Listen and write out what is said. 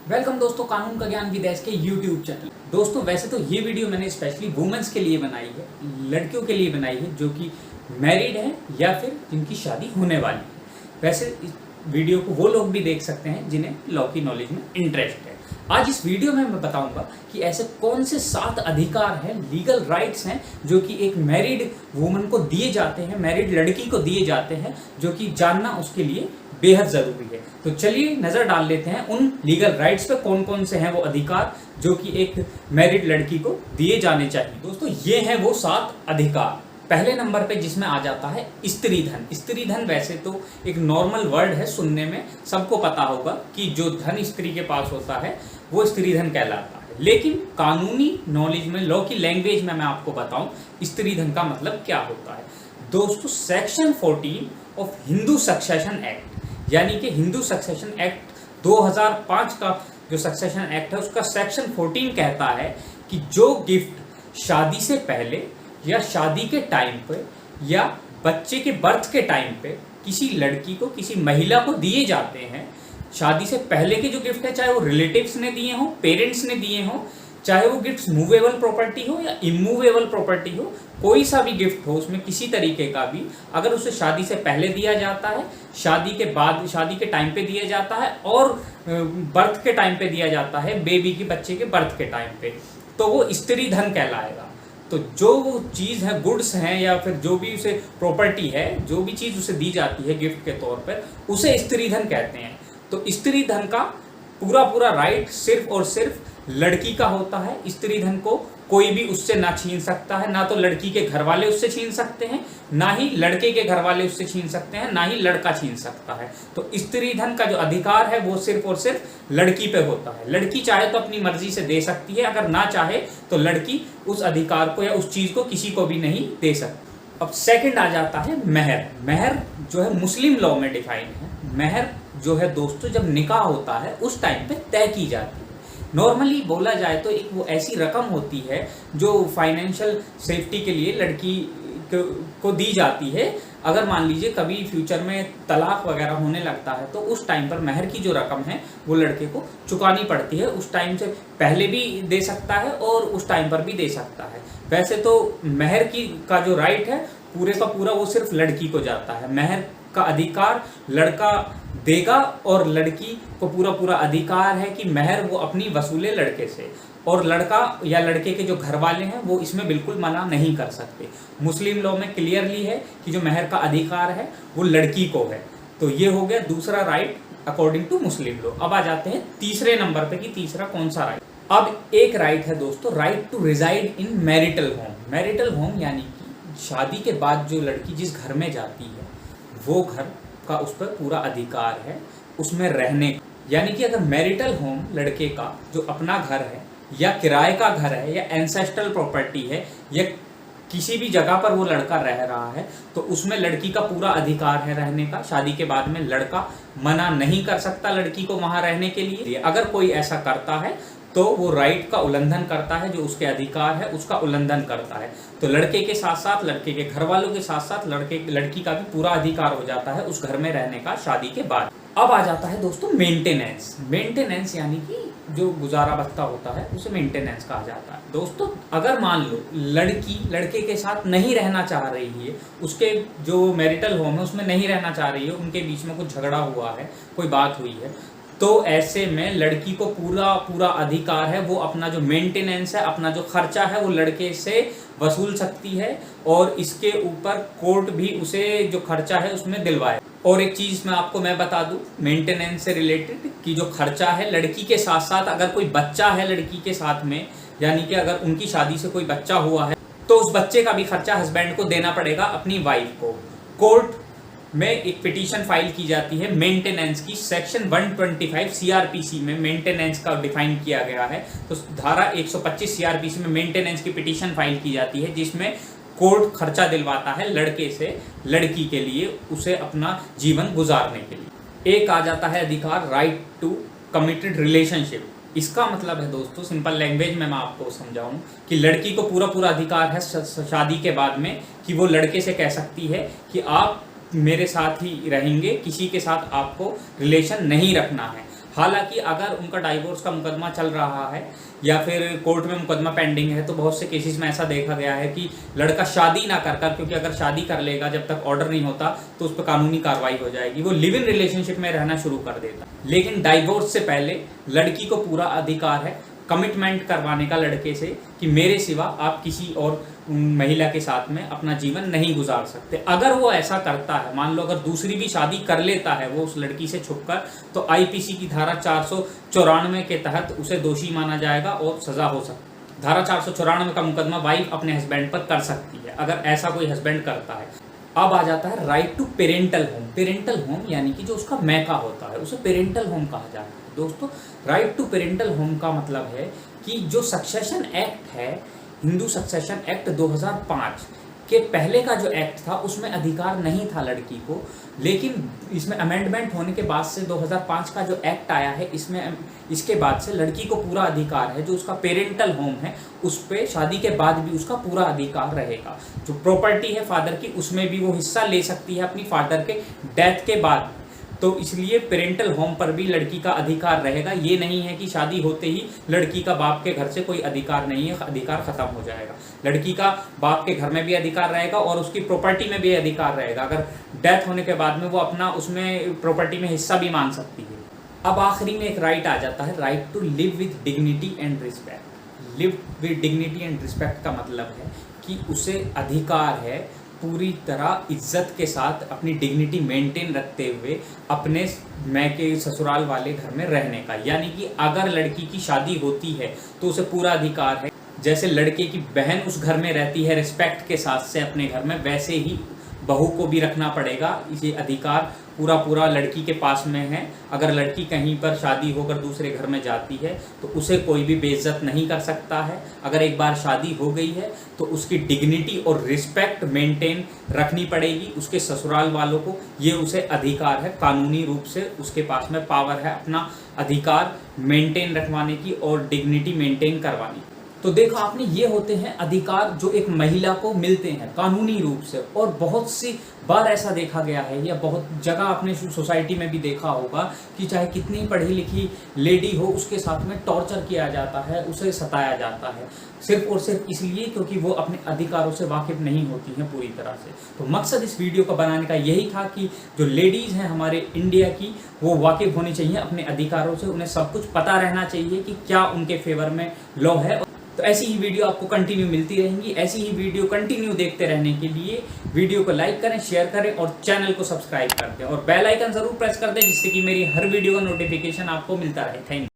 Welcome दोस्तों, कानून का ज्ञान विदेश के यूट्यूब चैनल। दोस्तों वैसे तो ये वीडियो मैंने स्पेशली वुमेन्स के लिए बनाई है, लड़कियों के लिए बनाई है जो कि मैरिड हैं या फिर जिनकी शादी होने वाली है। वैसे इस वीडियो को वो लोग भी देख सकते हैं जिन्हें लॉ की नॉलेज में इंटरेस्ट है। आज इस वीडियो में मैं बताऊंगा कि ऐसे कौन से 7 अधिकार हैं, लीगल राइट्स हैं जो कि एक मैरिड वुमन को दिए जाते हैं, मैरिड लड़की को दिए जाते हैं, जो कि जानना उसके लिए बेहद जरूरी है। तो चलिए नजर डाल लेते हैं उन लीगल राइट्स पे कौन कौन से हैं वो अधिकार जो कि एक मैरिड लड़की को दिए जाने चाहिए। दोस्तों ये हैं वो 7 अधिकार। पहले नंबर पे जिसमें आ जाता है स्त्री धन। स्त्री धन वैसे तो एक नॉर्मल वर्ड है, सुनने में सबको पता होगा कि जो धन स्त्री के पास होता है वो स्त्री धन कहलाता है। लेकिन कानूनी नॉलेज में, लॉ की लैंग्वेज में मैं आपको बताऊं स्त्री धन का मतलब क्या होता है। दोस्तों section 14 of Hindu succession act, यानी कि हिंदू सक्सेशन एक्ट 2005 का जो सक्सेशन एक्ट है उसका सेक्शन 14 कहता है कि जो गिफ्ट शादी से पहले या शादी के टाइम पे या बच्चे के बर्थ के टाइम पे किसी लड़की को, किसी महिला को दिए जाते हैं, शादी से पहले के जो गिफ्ट है, चाहे वो रिलेटिव्स ने दिए हों, पेरेंट्स ने दिए हों, चाहे वो गिफ्ट्स मूवेबल प्रॉपर्टी हो या इमूवेबल प्रॉपर्टी हो, कोई सा भी गिफ्ट हो उसमें किसी तरीके का भी, अगर उसे शादी से पहले दिया जाता है, शादी के बाद, शादी के टाइम पे दिया जाता है और बर्थ के टाइम पे दिया जाता है, बेबी के बच्चे के बर्थ के टाइम पे, तो वो स्त्री धन कहलाएगा। तो जो वो चीज़ है, गुड्स हैं या फिर जो भी उसे प्रॉपर्टी है, जो भी चीज़ उसे दी जाती है गिफ्ट के तौर पर, उसे स्त्री धन कहते हैं। तो स्त्री धन का पूरा राइट सिर्फ और सिर्फ लड़की का होता है। स्त्री धन को कोई भी उससे ना छीन सकता है, ना तो लड़की के घर वाले उससे छीन सकते हैं, ना ही लड़के के घर वाले उससे छीन सकते हैं, ना ही लड़का छीन सकता है। तो स्त्री धन का जो अधिकार है वो सिर्फ और सिर्फ लड़की पे होता है। लड़की चाहे तो अपनी मर्जी से दे सकती है, अगर ना चाहे तो लड़की उस अधिकार को या उस चीज को किसी को भी नहीं दे सकती। अब सेकंड आ जाता है मेहर। मेहर जो है मुस्लिम लॉ में डिफाइन है। मेहर जो है दोस्तों जब निकाह होता है उस टाइम पे तय की जाती है। नॉर्मली बोला जाए तो एक वो ऐसी रकम होती है जो फाइनेंशियल सेफ्टी के लिए लड़की को दी जाती है। अगर मान लीजिए कभी फ्यूचर में तलाक वगैरह होने लगता है तो उस टाइम पर मेहर की जो रकम है वो लड़के को चुकानी पड़ती है। उस टाइम से पहले भी दे सकता है और उस टाइम पर भी दे सकता है। वैसे तो मेहर का जो राइट है पूरे का पूरा वो सिर्फ लड़की को जाता है। मेहर का अधिकार लड़का देगा और लड़की को पूरा अधिकार है कि मेहर वो अपनी वसूले लड़के से, और लड़का या लड़के के जो घर वाले हैं वो इसमें बिल्कुल मना नहीं कर सकते। मुस्लिम लॉ में क्लियरली है कि जो मेहर का अधिकार है वो लड़की को है। तो ये हो गया दूसरा right according to Muslim law. अब आ जाते हैं तीसरे नंबर पे कि तीसरा कौन सा राइट। अब एक राइट है दोस्तों, right to reside in marital home. Marital home यानी कि शादी के बाद जो लड़की जिस घर में जाती है वो घर का उस पर पूरा अधिकार है, उसमें रहने का। यानी कि अगर मैरिटल होम लड़के का जो अपना घर है या किराए का घर है या एंसेस्ट्रल प्रॉपर्टी है या किसी भी जगह पर वो लड़का रह रहा है तो उसमें लड़की का पूरा अधिकार है रहने का। शादी के बाद में लड़का मना नहीं कर सकता लड़की को वहां रहने के लिए। अगर कोई ऐसा करता है तो वो राइट का उल्लंघन करता है, जो उसके अधिकार है उसका उल्लंघन करता है। तो लड़के के साथ साथ, लड़के के घर वालों के साथ साथ लड़की का भी पूरा अधिकार हो जाता है उस घर में रहने का शादी के बाद। अब आ जाता है दोस्तों मेंटेनेंस। मेंटेनेंस यानी कि जो गुजारा भत्ता होता है उसे मेंटेनेंस कहा जाता है। दोस्तों अगर मान लो लड़की लड़के के साथ नहीं रहना चाह रही है, उसके जो मैरिटल होम है उसमें नहीं रहना चाह रही है, उनके बीच में कुछ झगड़ा हुआ है, कोई बात हुई है, तो ऐसे में लड़की को पूरा अधिकार है, वो अपना जो मेंटेनेंस है, अपना जो खर्चा है वो लड़के से वसूल सकती है और इसके ऊपर कोर्ट भी उसे जो खर्चा है उसमें दिलवाए। और एक चीज मैं बता दूं मेंटेनेंस से रिलेटेड कि जो खर्चा है लड़की के साथ साथ अगर कोई बच्चा है लड़की के साथ में, यानी कि अगर उनकी शादी से कोई बच्चा हुआ है तो उस बच्चे का भी खर्चा हस्बैंड को देना पड़ेगा अपनी वाइफ को। कोर्ट में एक पिटीशन फाइल की जाती है मेंटेनेंस की। सेक्शन 125 सीआरपीसी में मेंटेनेंस का डिफाइन किया गया है। तो धारा 125 सीआरपीसी में मेंटेनेंस की पिटीशन फाइल की जाती है जिसमें कोर्ट खर्चा दिलवाता है लड़के से लड़की के लिए, उसे अपना जीवन गुजारने के लिए। एक आ जाता है अधिकार राइट टू कमिटेड रिलेशनशिप। इसका मतलब है दोस्तों, सिंपल लैंग्वेज में मैं आपको समझाऊं कि लड़की को पूरा अधिकार है शादी के बाद में कि वो लड़के से कह सकती है कि आप मेरे साथ ही रहेंगे, किसी के साथ आपको रिलेशन नहीं रखना है। हालांकि अगर उनका डाइवोर्स का मुकदमा चल रहा है या फिर कोर्ट में मुकदमा पेंडिंग है तो बहुत से केसेस में ऐसा देखा गया है कि लड़का शादी ना कर, क्योंकि अगर शादी कर लेगा जब तक ऑर्डर नहीं होता तो उस पर कानूनी कार्रवाई हो जाएगी, वो लिव इन रिलेशनशिप में रहना शुरू कर देता। लेकिन डाइवोर्स से पहले लड़की को पूरा अधिकार है कमिटमेंट करवाने का लड़के से कि मेरे सिवा आप किसी और महिला के साथ में अपना जीवन नहीं गुजार सकते। अगर वो ऐसा करता है, मान लो अगर दूसरी भी शादी कर लेता है वो उस लड़की से छुपकर, तो आईपीसी की धारा 494 के तहत उसे दोषी माना जाएगा और सजा हो सकती है। धारा 494 का मुकदमा वाइफ अपने हस्बैंड पर कर सकती है अगर ऐसा कोई हस्बैंड करता है। अब आ जाता है right to parental home. Parental home यानी कि जो उसका मैका होता है उसे पेरेंटल होम कहा जाता है। दोस्तों, राइट टू पेरेंटल होम का मतलब है कि जो सक्सेशन एक्ट है, हिंदू सक्सेशन एक्ट 2005 के पहले का जो एक्ट था उसमें अधिकार नहीं था लड़की को, लेकिन इसमें अमेंडमेंट होने के बाद से 2005 का जो एक्ट आया है इसमें इसके बाद से लड़की को पूरा अधिकार है, जो उसका पेरेंटल होम है उस पर शादी के बाद भी उसका पूरा अधिकार रहेगा। जो प्रॉपर्टी है फादर की उसमें भी वो हिस्सा ले सकती है अपनी फादर के डेथ के बाद। तो इसलिए पेरेंटल होम पर भी लड़की का अधिकार रहेगा। ये नहीं है कि शादी होते ही लड़की का बाप के घर से कोई अधिकार नहीं है, अधिकार खत्म हो जाएगा। लड़की का बाप के घर में भी अधिकार रहेगा और उसकी प्रॉपर्टी में भी अधिकार रहेगा। अगर डेथ होने के बाद में वो अपना उसमें प्रॉपर्टी में हिस्सा भी मांग सकती है। अब आखिरी में एक राइट आ जाता है, right to live with dignity and respect. Live with dignity and respect का मतलब है कि उसे अधिकार है पूरी तरह इज्जत के साथ अपनी डिग्निटी मेंटेन रखते हुए अपने मैके ससुराल वाले घर में रहने का। यानी कि अगर लड़की की शादी होती है तो उसे पूरा अधिकार है, जैसे लड़के की बहन उस घर में रहती है रिस्पेक्ट के साथ से अपने घर में, वैसे ही बहू को भी रखना पड़ेगा। ये अधिकार पूरा लड़की के पास में है। अगर लड़की कहीं पर शादी होकर दूसरे घर में जाती है तो उसे कोई भी बेइज्जत नहीं कर सकता है। अगर एक बार शादी हो गई है तो उसकी डिग्निटी और रिस्पेक्ट मेंटेन रखनी पड़ेगी उसके ससुराल वालों को। ये उसे अधिकार है, कानूनी रूप से उसके पास में पावर है अपना अधिकार मेंटेन रखवाने की और डिग्निटी मेंटेन करवाने की। तो देखो आपने, ये होते हैं अधिकार जो एक महिला को मिलते हैं कानूनी रूप से। और बहुत सी बार ऐसा देखा गया है या बहुत जगह आपने सोसाइटी में भी देखा होगा कि चाहे कितनी पढ़ी लिखी लेडी हो उसके साथ में टॉर्चर किया जाता है, उसे सताया जाता है, सिर्फ और सिर्फ इसलिए क्योंकि वो अपने अधिकारों से वाकिफ नहीं होती हैं पूरी तरह से। तो मकसद इस वीडियो को बनाने का यही था कि जो लेडीज़ हैं हमारे इंडिया की वो वाकिफ होनी चाहिए अपने अधिकारों से, उन्हें सब कुछ पता रहना चाहिए कि क्या उनके फेवर में लॉ है। तो ऐसी ही वीडियो आपको कंटिन्यू मिलती रहेंगी। ऐसी ही वीडियो कंटिन्यू देखते रहने के लिए वीडियो को लाइक करें, शेयर करें और चैनल को सब्सक्राइब कर दें और बेल आइकन जरूर प्रेस कर दें जिससे कि मेरी हर वीडियो का नोटिफिकेशन आपको मिलता रहे। Thank you.